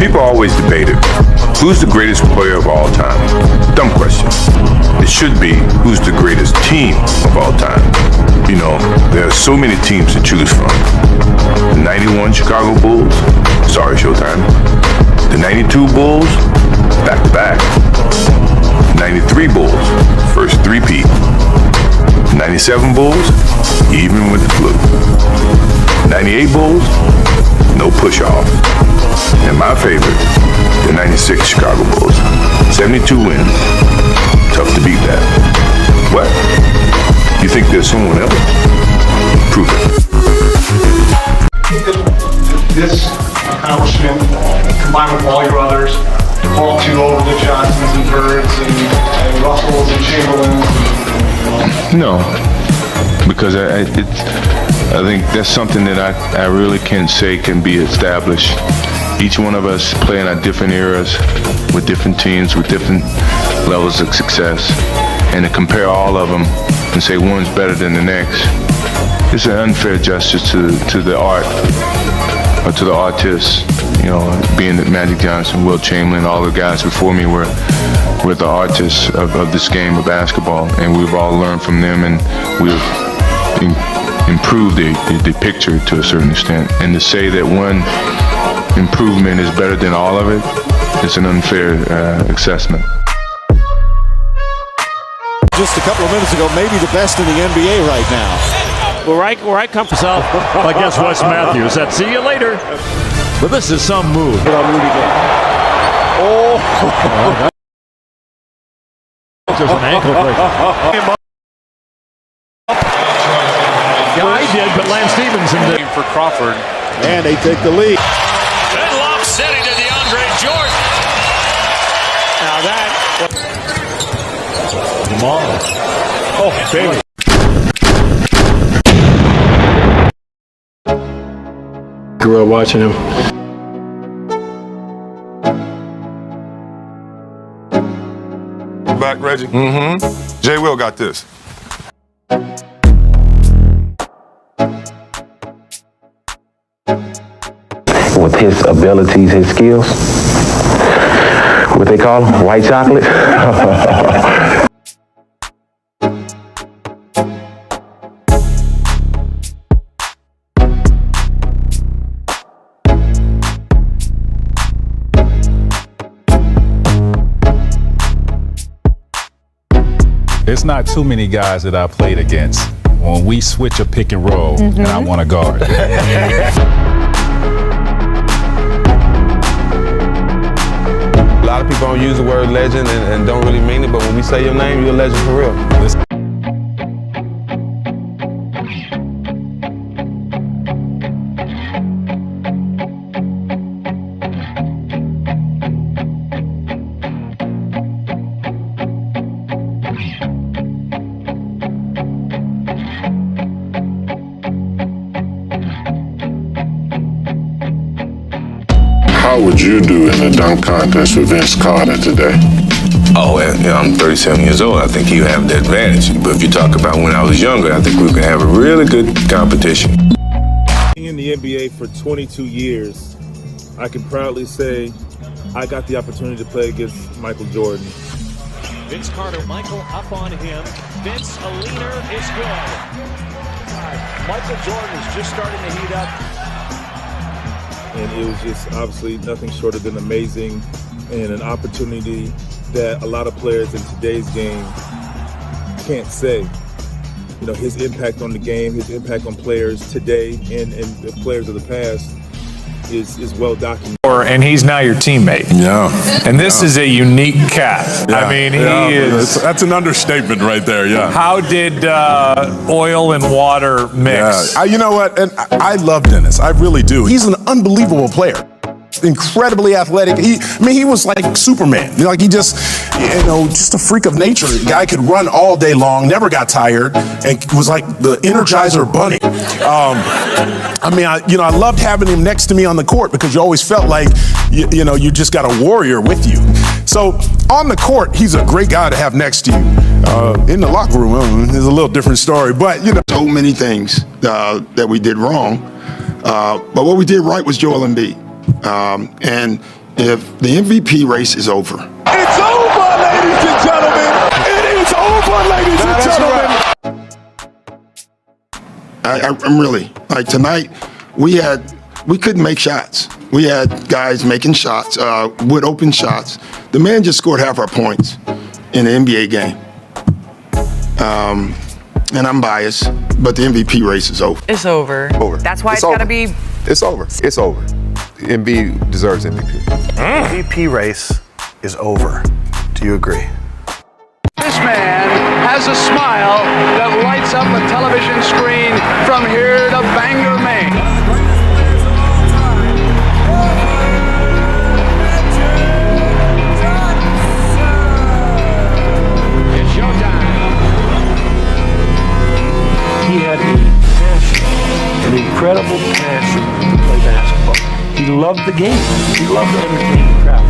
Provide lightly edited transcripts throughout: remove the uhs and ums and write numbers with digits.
People always debate it. Who's the greatest player of all time? Dumb question. It should be, who's the greatest team of all time? You know, there are so many teams to choose from. The 91 Chicago Bulls, sorry Showtime. The 92 Bulls, back-to-back. 93 Bulls, first three-peat. 97 Bulls, even with the flu. 98 Bulls, no push-off. And my favorite, the 96 Chicago Bulls. 72 wins. Tough to beat that. What? You think there's someone else? Prove it. This accomplishment, combined with all your others, fall to over the Johnsons and Birds and Russells and Chamberlains? No, because I think that's something that I really can't say can be established. Each one of us playing at different eras with different teams with different levels of success, and to compare all of them and say one's better than the next, it's an unfair justice to the art or to the artists. You know, being that Magic Johnson, Wilt Chamberlain, all the guys before me were the artists of this game of basketball, and we've all learned from them, and we've improved the picture to a certain extent. And to say that one improvement is better than all of it, it's an unfair assessment. Just a couple of minutes ago, maybe the best in the NBA right now. Where I come from, South. I guess Wes Matthews said, "See you later." But this is some move. Put on Rudy Gay. Oh. There's an ankle break. Guy did, but Lance Stevenson did. For Crawford. And they take the lead. And lob city to DeAndre Jordan. Now that. Jamal. Oh, baby. Grew up watching him. Back, Reggie. Mm-hmm. Jay Will got this. With his abilities, his skills, what they call them, white chocolate. There's not too many guys that I played against when we switch a pick and roll and I want to guard. A lot of people don't use the word legend and don't really mean it, but when we say your name, you're a legend for real. How would you do in a dunk contest with Vince Carter today? Oh, and I'm 37 years old. I think you have the advantage. But if you talk about when I was younger, I think we could have a really good competition. In the NBA for 22 years, I can proudly say I got the opportunity to play against Michael Jordan. Vince Carter, Michael up on him. Vince, a leaner is good. Michael Jordan is just starting to heat up. And it was just obviously nothing short of than amazing and an opportunity that a lot of players in today's game can't say. You know, his impact on the game, his impact on players today and the players of the past is well documented. And he's now your teammate. Yeah. And this is a unique cat. Yeah. I mean, he is. That's an understatement right there, yeah. How did oil and water mix? Yeah. You know what? And I love Dennis. I really do. He's an unbelievable player. Incredibly athletic. He was like Superman. Like he just a freak of nature. The guy could run all day long, never got tired, and was like the Energizer Bunny. I loved having him next to me on the court because you always felt like, you just got a warrior with you. So on the court, he's a great guy to have next to you. In the locker room, it's a little different story. But so many things that we did wrong, but what we did right was Joel Embiid. And if the MVP race is over. It's over, ladies and gentlemen. It is over, ladies and gentlemen. I'm really, like tonight, we couldn't make shots. We had guys making shots, with open shots. The man just scored half our points in the NBA game. And I'm biased, but the MVP race is over. It's over. That's why it's gotta be. It's over. It's over. Embiid deserves MVP. MVP race is over. Do you agree? This man has a smile that lights up a television screen from here to Bangor, Maine. It's showtime. He had passion, an incredible passion to play basketball. He loved the game. He loved to entertain the crowd.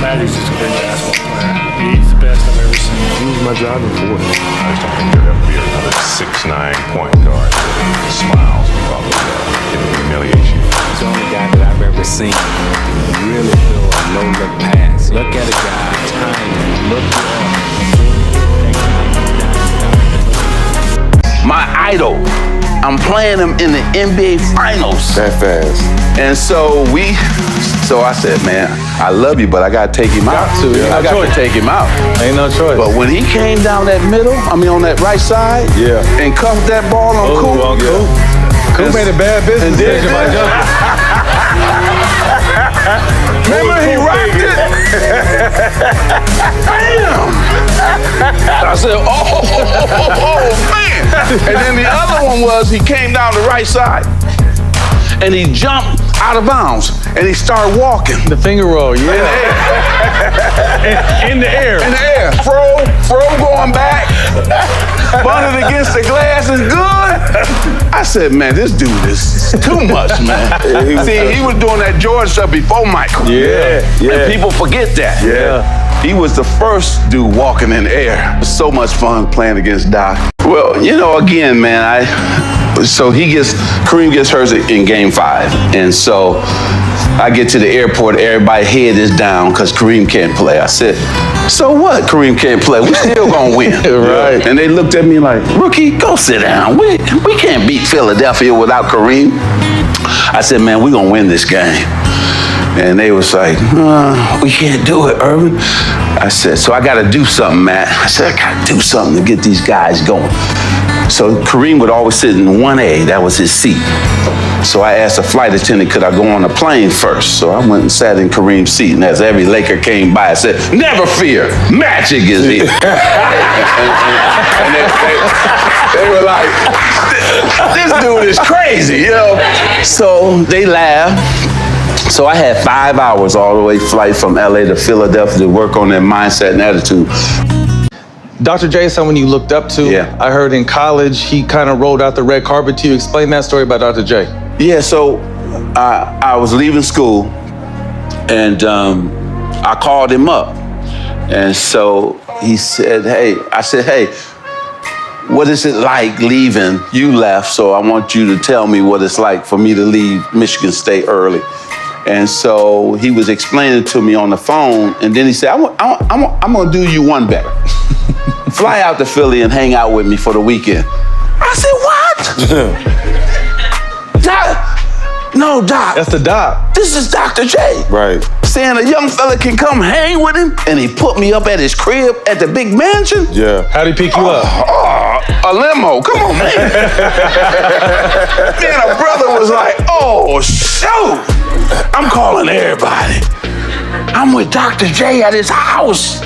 Matthew's just a great basketball player. He's the best I've ever seen. He was my driving force. I just don't think there'll ever be another 6'9" point guard that smiles because of humiliation. He's the only guy that I've ever seen really throw a no-look pass. Look at a guy, time, look up. My idol. I'm playing him in the NBA Finals. That fast. And so I said, man, I love you, but I gotta take him out. I got to take him out. Ain't no choice. But when he came down that middle, on that right side, and cuffed that ball on Coop. Coop made a bad business decision by jumping. Remember he rocked it? Bam! I said, oh, man. And then the other one was he came down the right side and he jumped out of bounds and he started walking. The finger roll, In the air. In the air. Fro going back. Bunted against the glass is good. I said, man, this dude is too much, man. See, he was doing that Jordan stuff before Michael. Yeah. And people forget that. Yeah. He was the first dude walking in the air. It was so much fun playing against Doc. Well, again, man, Kareem gets hurt in game 5. And so I get to the airport, everybody's head is down because Kareem can't play. I said, so what? Kareem can't play. We still gonna win. Right. And they looked at me like, rookie, go sit down. We can't beat Philadelphia without Kareem. I said, man, we gonna win this game. And they was like, we can't do it, Irvin. I said, so I gotta do something, Matt. I said, I gotta do something to get these guys going. So Kareem would always sit in 1A, that was his seat. So I asked the flight attendant, could I go on the plane first? So I went and sat in Kareem's seat, and as every Laker came by, I said, never fear, Magic is here. and they were like, this dude is crazy, So they laughed. So I had 5 hours all the way flight from LA to Philadelphia to work on their mindset and attitude. Dr. J is someone you looked up to. Yeah. I heard in college he kind of rolled out the red carpet to you. Explain that story about Dr. J. Yeah, so I was leaving school and I called him up. And so he said, I said, hey, what is it like leaving? You left, so I want you to tell me what it's like for me to leave Michigan State early. And so he was explaining to me on the phone, and then he said, I'm gonna do you one better. Fly out to Philly and hang out with me for the weekend. I said, what? Doc? No, Doc. That's the Doc. This is Dr. J. Right. Saying a young fella can come hang with him, and he put me up at his crib at the big mansion. Yeah. How'd he pick you up? A limo. Come on, man. Man, a brother was like, oh, shoot. I'm calling everybody. I'm with Dr. J at his house.